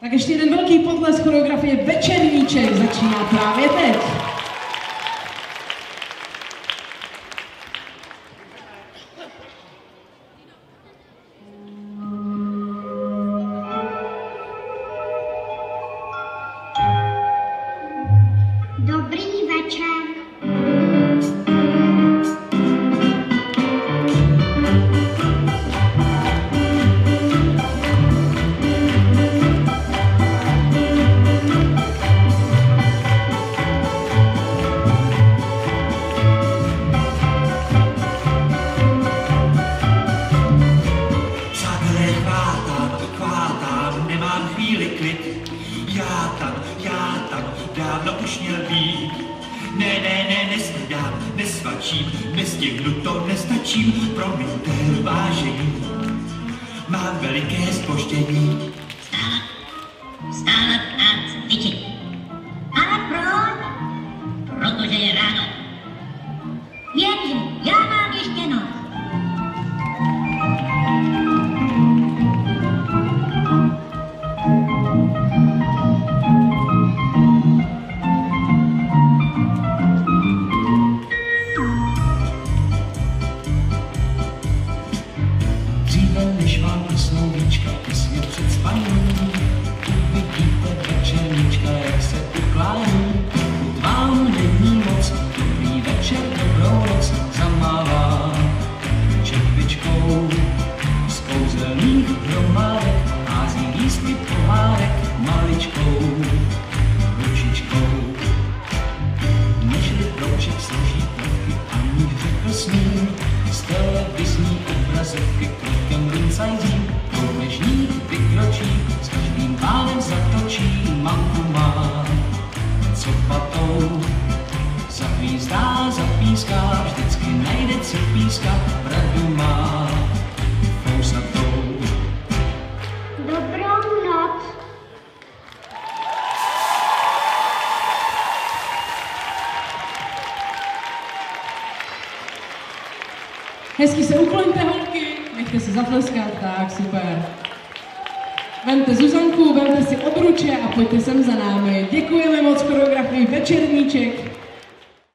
Tak ještě jeden velký potlesk choreografie Večerníček začíná právě teď. Dobrý večer. Nemám chvíli klid, já tam, dávno už měl být. Ne, nesmrdám, nesvačím, nestihnu to, nestačím, promiňte vážení, mám veliké zpoždění. Vstávat a cvičit. Ale proč? Protože je ráno. Jenže já mám ještě noc. Než vám usnou víčka těsně před spaním, uvidíte večerníčka, jak se uklání. Pokud vám není moc, dobrý večer, dobrou noc, zamává čepičkou z kouzelných hromádek, hází lístky pohádek maličkou ručičkou. Nežli brouček složí plavky, ani řekl s ním, z televizní obrazovky krokem rincajzí, průběžník vykročí, s každým pádem zatočí, mamku má, co patou. Zahvízdá, zapíská, vždycky najde, co píská, pravdu má, fousatou. Dobrou noc. Hezky se ukloňte, holky, nechte se zatleskat, tak super. Vemte Zuzanku, vemte si obruče a pojďte sem za námi. Děkujeme moc choreografii Večerníček.